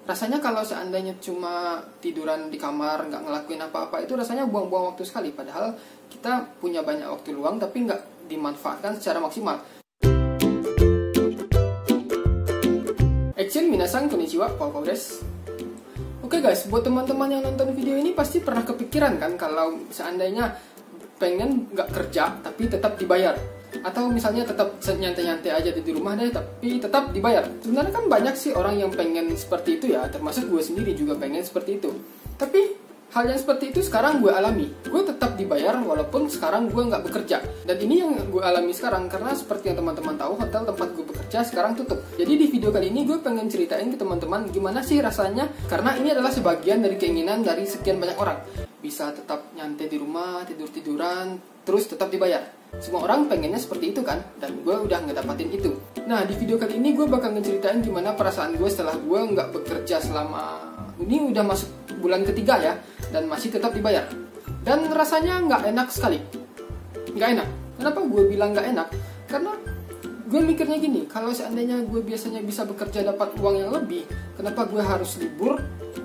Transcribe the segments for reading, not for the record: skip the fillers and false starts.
Rasanya kalau seandainya cuma tiduran di kamar, nggak ngelakuin apa-apa, itu rasanya buang-buang waktu sekali. Padahal kita punya banyak waktu luang, tapi nggak dimanfaatkan secara maksimal. Action, minasan, konnichiwa, Paul des. Oke guys, buat teman-teman yang nonton video ini pasti pernah kepikiran kan kalau seandainya pengen nggak kerja, tapi tetap dibayar. Atau misalnya tetap nyantai-nyantai aja di rumah deh tapi tetap dibayar. Sebenarnya kan banyak sih orang yang pengen seperti itu ya, termasuk gue sendiri juga pengen seperti itu. Tapi hal yang seperti itu sekarang gue alami. Gue tetap dibayar walaupun sekarang gue nggak bekerja. Dan ini yang gue alami sekarang karena seperti yang teman-teman tahu, hotel tempat gue bekerja sekarang tutup. Jadi di video kali ini gue pengen ceritain ke teman-teman gimana sih rasanya, karena ini adalah sebagian dari keinginan dari sekian banyak orang. Bisa tetap nyantai di rumah, tidur-tiduran, terus tetap dibayar. Semua orang pengennya seperti itu kan, dan gue udah ngedapatin itu. Nah, di video kali ini gue bakal ngeceritain gimana perasaan gue setelah gue nggak bekerja selama, ini udah masuk bulan ketiga ya, dan masih tetap dibayar. Dan rasanya nggak enak sekali. Nggak enak. Kenapa gue bilang nggak enak? Karena gue mikirnya gini, kalau seandainya gue biasanya bisa bekerja dapat uang yang lebih, kenapa gue harus libur,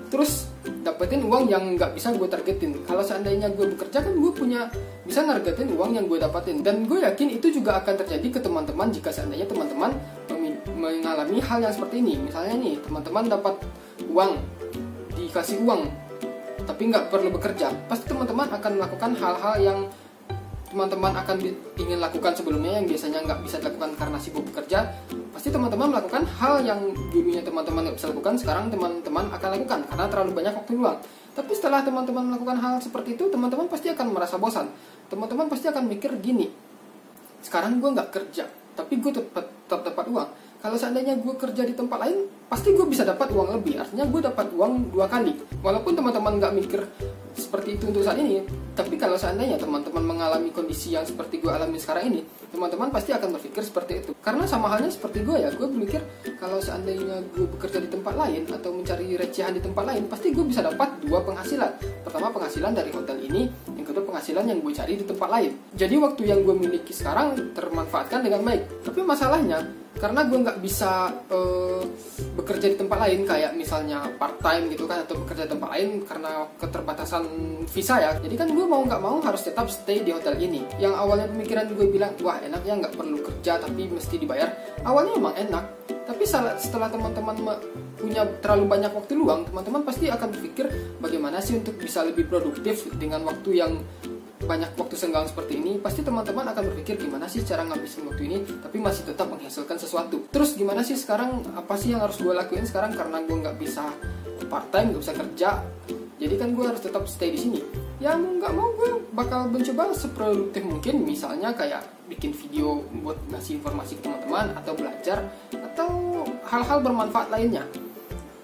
terus dapetin uang yang nggak bisa gue targetin. Kalau seandainya gue bekerja kan gue bisa nargetin uang yang gue dapatin. Dan gue yakin itu juga akan terjadi ke teman-teman jika seandainya teman-teman mengalami hal yang seperti ini. Misalnya nih, teman-teman dapat uang, dikasih uang, tapi nggak perlu bekerja. Pasti teman-teman akan melakukan hal-hal yang teman-teman akan ingin lakukan sebelumnya yang biasanya nggak bisa dilakukan karena sibuk bekerja. Pasti teman-teman melakukan hal yang dulunya teman-teman nggak bisa lakukan, sekarang teman-teman akan lakukan karena terlalu banyak waktu luang. Tapi setelah teman-teman melakukan hal seperti itu, teman-teman pasti akan merasa bosan. Teman-teman pasti akan mikir gini, sekarang gue nggak kerja, tapi gue tetap dapat uang. Kalau seandainya gue kerja di tempat lain, pasti gue bisa dapat uang lebih. Artinya gue dapat uang 2 kali. Walaupun teman-teman nggak mikir seperti itu untuk saat ini, tapi kalau seandainya teman-teman mengalami kondisi yang seperti gue alami sekarang ini, teman-teman pasti akan berpikir seperti itu. Karena sama halnya seperti gue ya, gue berpikir kalau seandainya gue bekerja di tempat lain atau mencari recehan di tempat lain, pasti gue bisa dapat 2 penghasilan. Pertama, penghasilan dari hotel ini, yang kedua penghasilan yang gue cari di tempat lain. Jadi waktu yang gue miliki sekarang termanfaatkan dengan baik. Tapi masalahnya, karena gue nggak bisa bekerja di tempat lain kayak misalnya part time gitu kan, atau bekerja di tempat lain karena keterbatasan visa ya. Jadi kan gue mau nggak mau harus tetap stay di hotel ini. Yang awalnya pemikiran gue bilang, wah enak ya nggak perlu kerja tapi mesti dibayar. Awalnya emang enak, tapi setelah teman-teman punya terlalu banyak waktu luang, teman-teman pasti akan berpikir bagaimana sih untuk bisa lebih produktif dengan waktu yang banyak waktu senggang seperti ini. Pasti teman-teman akan berpikir gimana sih cara ngabisin waktu ini tapi masih tetap menghasilkan sesuatu. Terus gimana sih sekarang, apa sih yang harus gue lakuin sekarang karena gue nggak bisa part time, nggak bisa kerja, jadi kan gue harus tetap stay di sini. Ya mau nggak mau gue bakal mencoba seproduktif mungkin, misalnya kayak bikin video buat ngasih informasi ke teman-teman, atau belajar, atau hal-hal bermanfaat lainnya.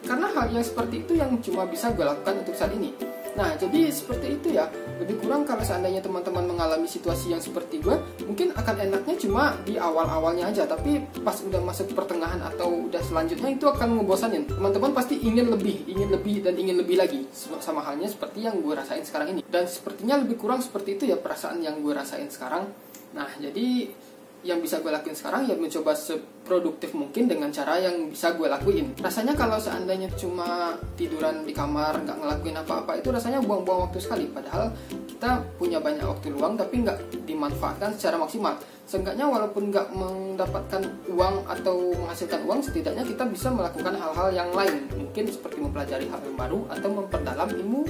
Karena hal yang seperti itu yang cuma bisa gue lakukan untuk saat ini. Nah, jadi seperti itu ya. Lebih kurang kalau seandainya teman-teman mengalami situasi yang seperti gue, mungkin akan enaknya cuma di awal-awalnya aja. Tapi pas udah masuk pertengahan atau udah selanjutnya, itu akan ngebosanin. Teman-teman pasti ingin lebih dan ingin lebih lagi. Sama halnya seperti yang gue rasain sekarang ini. Dan sepertinya lebih kurang seperti itu ya perasaan yang gue rasain sekarang. Nah, jadi yang bisa gue lakuin sekarang ya mencoba seproduktif mungkin dengan cara yang bisa gue lakuin. Rasanya kalau seandainya cuma tiduran di kamar, nggak ngelakuin apa-apa, itu rasanya buang-buang waktu sekali. Padahal kita punya banyak waktu luang tapi nggak dimanfaatkan secara maksimal. Seenggaknya walaupun nggak mendapatkan uang atau menghasilkan uang, setidaknya kita bisa melakukan hal-hal yang lain. Mungkin seperti mempelajari hal yang baru atau memperdalam ilmu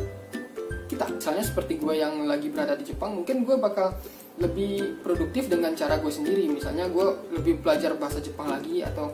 kita. Misalnya seperti gue yang lagi berada di Jepang, mungkin gue bakal lebih produktif dengan cara gue sendiri. Misalnya gue lebih belajar bahasa Jepang lagi, atau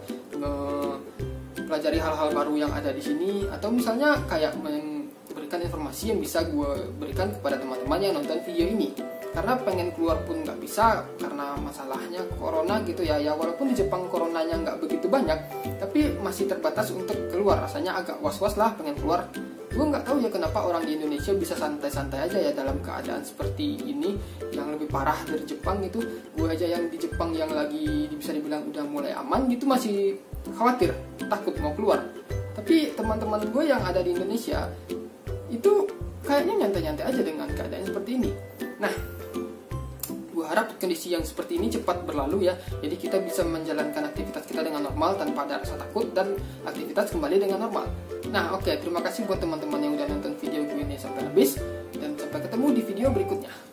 pelajari hal-hal baru yang ada di sini, atau misalnya kayak memberikan informasi yang bisa gue berikan kepada teman-teman yang nonton video ini. Karena pengen keluar pun nggak bisa karena masalahnya corona gitu ya. Ya walaupun di Jepang coronanya nggak begitu banyak, tapi masih terbatas untuk keluar. Rasanya agak was-was lah pengen keluar. Gue nggak tahu ya kenapa orang di Indonesia bisa santai-santai aja ya dalam keadaan seperti ini. Yang lebih parah dari Jepang itu, gue aja yang di Jepang yang lagi bisa dibilang udah mulai aman gitu masih khawatir, takut mau keluar. Tapi teman-teman gue yang ada di Indonesia itu kayaknya nyantai-nyantai aja dengan keadaan seperti ini. Nah, gue harap kondisi yang seperti ini cepat berlalu ya. Jadi kita bisa menjalankan aktivitas kita dengan normal tanpa ada rasa takut, dan aktivitas kembali dengan normal. Nah oke, terima kasih buat teman-teman yang udah nonton video gue ini sampai habis. Dan sampai ketemu di video berikutnya.